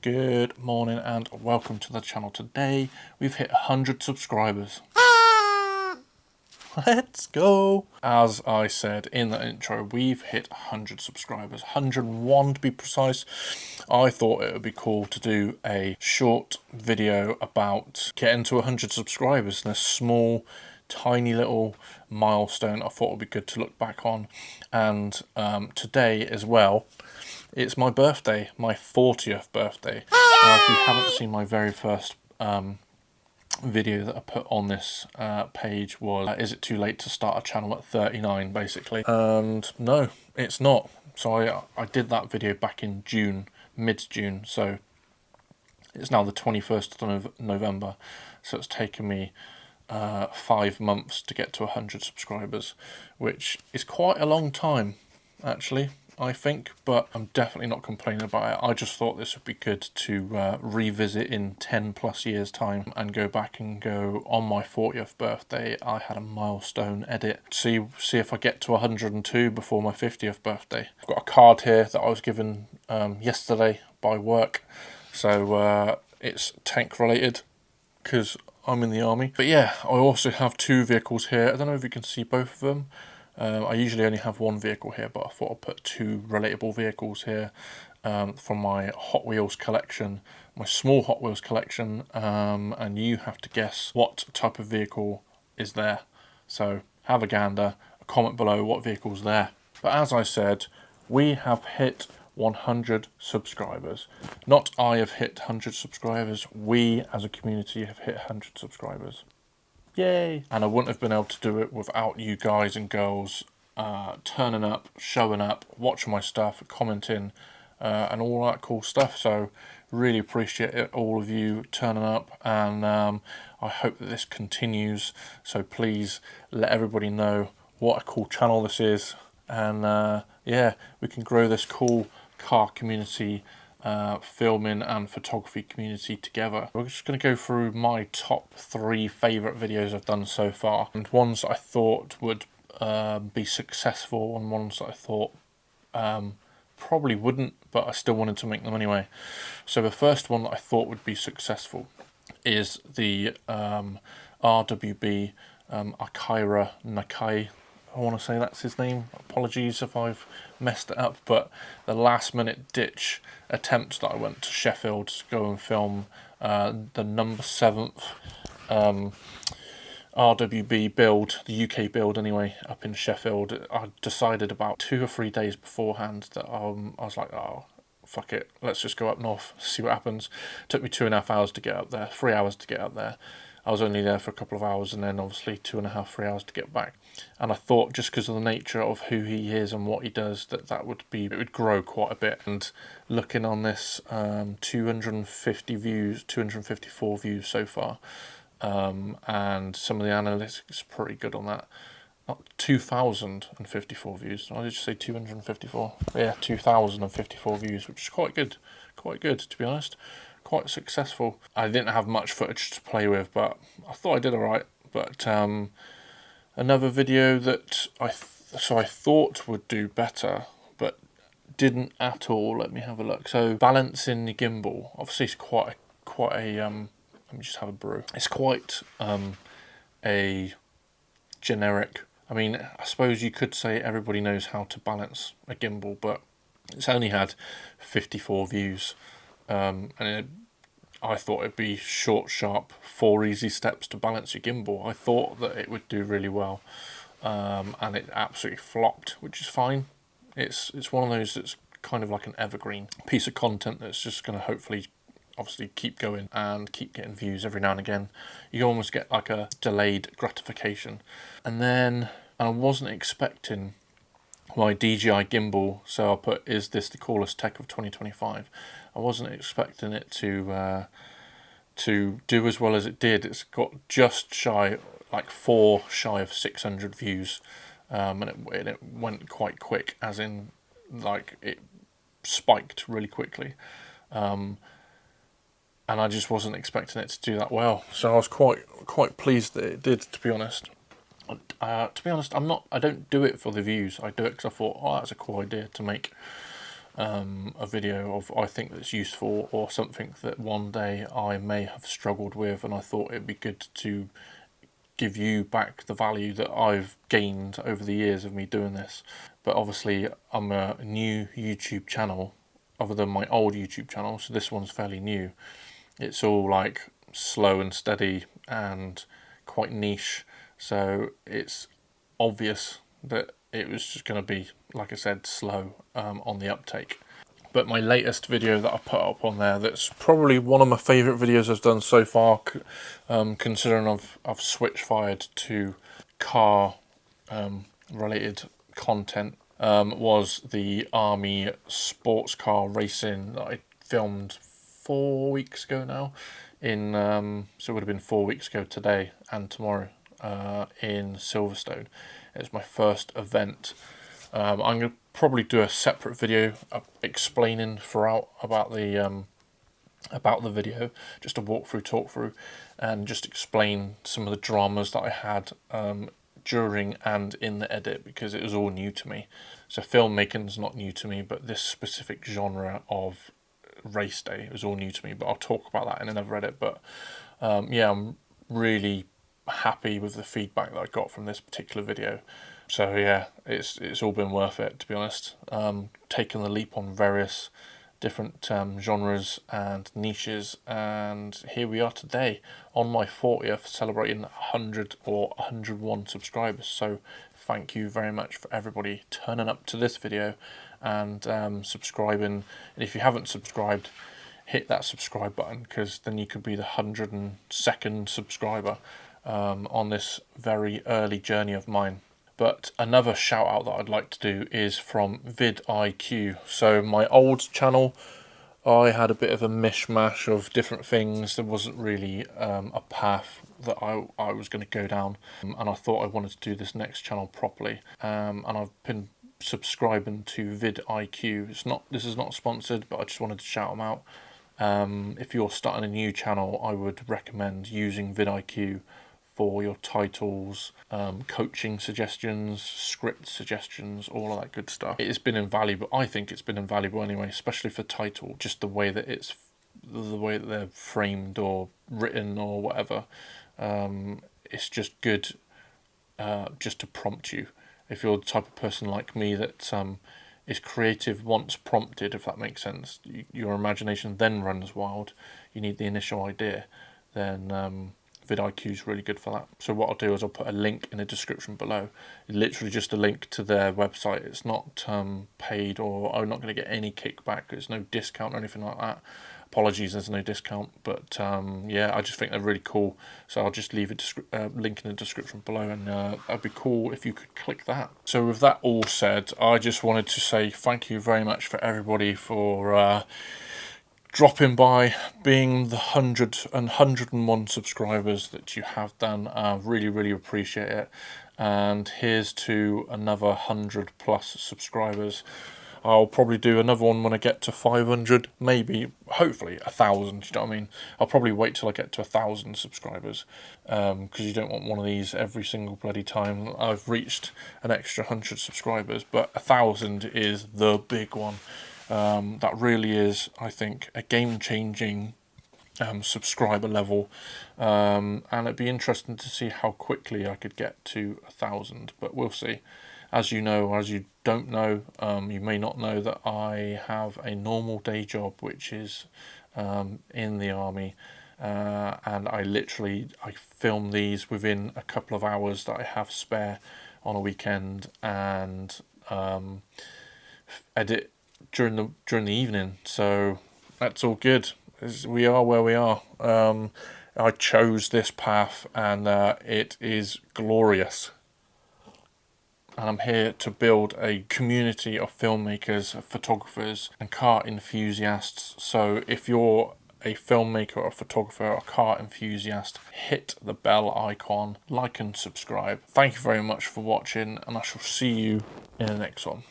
Good morning and welcome to the channel. Today we've hit 100 subscribers. Let's go! As I said in the intro, we've hit 100 subscribers, 101 to be precise. I thought it would be cool to do a short video about getting to 100 subscribers and a small, tiny little milestone I thought would be good to look back on. And today as well, it's my birthday, my 40th birthday. Now, if you haven't seen my very first video that I put on this page was, is it too late to start a channel at 39, basically? And no, it's not. So I did that video back in June, mid-June, so it's now the 21st of November, so it's taken me 5 months to get to 100 subscribers, which is quite a long time, actually, I think, but I'm definitely not complaining about it. I just thought this would be good to revisit in 10 plus years time and go back and go, on my 40th birthday I had a milestone edit, see if I get to 102 before my 50th birthday. I've got a card here that I was given yesterday by work, so it's tank related because I'm in the army. But yeah, I also have 2 vehicles here. I don't know if you can see both of them. I usually only have 1 vehicle here, but I thought I'd put 2 relatable vehicles here from my Hot Wheels collection, my small Hot Wheels collection, and you have to guess what type of vehicle is there. So have a gander, comment below what vehicle's there. But as I said, we have hit 100 subscribers. Not I have hit 100 subscribers, we as a community have hit 100 subscribers. Yay! And I wouldn't have been able to do it without you guys and girls turning up, showing up, watching my stuff, commenting, and all that cool stuff. So really appreciate it, all of you turning up, and I hope that this continues. So please let everybody know what a cool channel this is, and yeah, we can grow this cool car community, filming and photography community together. We're just going to go through my top 3 favourite videos I've done so far, and ones that I thought would be successful and ones that I thought probably wouldn't, but I still wanted to make them anyway. So the first one that I thought would be successful is the RWB Akira Nakai. I want to say that's his name. Apologies if I've messed it up, but the last minute ditch attempt that I went to Sheffield to go and film the number 7th RWB build, the UK build anyway, up in Sheffield. I decided about 2 or 3 days beforehand that I was like, oh, fuck it, let's just go up north, see what happens. It took me 2.5 hours to get up there, 3 hours to get up there. I was only there for a couple of hours, and then obviously 2.5, 3 hours to get back. And I thought, just because of the nature of who he is and what he does, it would grow quite a bit. And looking on this, 250 views, 254 views so far, and some of the analytics are pretty good on that. 2,054 views. I did just say 254. Yeah, 2,054 views, which is quite good to be honest. Quite successful. I didn't have much footage to play with, but I thought I did alright. But another video that I thought would do better, but didn't at all. Let me have a look. So balancing the gimbal. Obviously, it's quite a. Let me just have a brew. It's quite a generic. I mean, I suppose you could say everybody knows how to balance a gimbal, but it's only had 54 views. I thought it'd be short, sharp, 4 easy steps to balance your gimbal. I thought that it would do really well, and it absolutely flopped, which is fine. It's one of those that's kind of like an evergreen piece of content that's just going to hopefully, obviously, keep going and keep getting views every now and again. You almost get like a delayed gratification. And then I wasn't expecting my DJI gimbal, so I put, is this the coolest tech of 2025? I wasn't expecting it to do as well as it did. It's got just shy, like 4 shy of 600 views, and it went quite quick, as in, like, it spiked really quickly, and I just wasn't expecting it to do that well. So I was quite pleased that it did, to be honest. I don't do it for the views. I do it because I thought, oh, that's a cool idea to make a video of I think that's useful, or something that one day I may have struggled with, and I thought it'd be good to give you back the value that I've gained over the years of me doing this. But obviously I'm a new YouTube channel, other than my old YouTube channel, so this one's fairly new. It's all like slow and steady and quite niche, so it's obvious that it was just going to be, like I said, slow on the uptake. But my latest video that I put up on there, that's probably one of my favourite videos I've done so far, considering I've switch fired to car related content, was the Army sports car racing that I filmed 4 weeks ago now, so it would have been 4 weeks ago today and tomorrow, in Silverstone. It's my first event. I'm going to probably do a separate video explaining throughout about the video, just a walkthrough, talk through, and just explain some of the dramas that I had during and in the edit, because it was all new to me. So filmmaking's not new to me, but this specific genre of race day was all new to me. But I'll talk about that in another edit. But yeah, I'm really happy with the feedback that I got from this particular video. So yeah, it's all been worth it, to be honest. Taking the leap on various different genres and niches, and here we are today on my 40th, celebrating 100 or 101 subscribers. So thank you very much for everybody turning up to this video and subscribing. And if you haven't subscribed, hit that subscribe button, because then you could be the 102nd subscriber on this very early journey of mine. But another shout out that I'd like to do is from vidIQ. So my old channel, I had a bit of a mishmash of different things. There wasn't really a path that I was going to go down, and I thought I wanted to do this next channel properly. And I've been subscribing to vidIQ. This is not sponsored, but I just wanted to shout them out. If you're starting a new channel, I would recommend using vidIQ for your titles, coaching suggestions, script suggestions, all of that good stuff. It has been invaluable. I think it's been invaluable anyway, especially for title, just the way that they're framed or written or whatever. It's just good, just to prompt you. If you're the type of person like me that is creative once prompted, if that makes sense, your imagination then runs wild. You need the initial idea, then vidIQ is really good for that. So what I'll do is I'll put a link in the description below. Literally just a link to their website. It's not paid, or I'm not going to get any kickback. There's no discount or anything like that. Apologies, there's no discount, but yeah, I just think they're really cool. So I'll just leave a link in the description below, and that'd be cool if you could click that. So with that all said, I just wanted to say thank you very much for everybody for dropping by, being the 100 and 101 subscribers that you have done. Really, really appreciate it. And here's to another 100 plus subscribers. I'll probably do another one when I get to 500, maybe, hopefully 1,000, you know what I mean? I'll probably wait till I get to 1,000 subscribers, because you don't want one of these every single bloody time I've reached an extra 100 subscribers, but 1,000 is the big one. That really is, I think, a game-changing subscriber level, and it'd be interesting to see how quickly I could get to 1,000, but we'll see. As you know, or as you don't know, you may not know that I have a normal day job, which is in the army, and I film these within a couple of hours that I have spare on a weekend, and edit during the evening. So that's all good. We are where we are. I chose this path, and it is glorious. And I'm here to build a community of filmmakers, photographers, and car enthusiasts. So if you're a filmmaker or a photographer or a car enthusiast, hit the bell icon, like and subscribe. Thank you very much for watching, and I shall see you in the next one.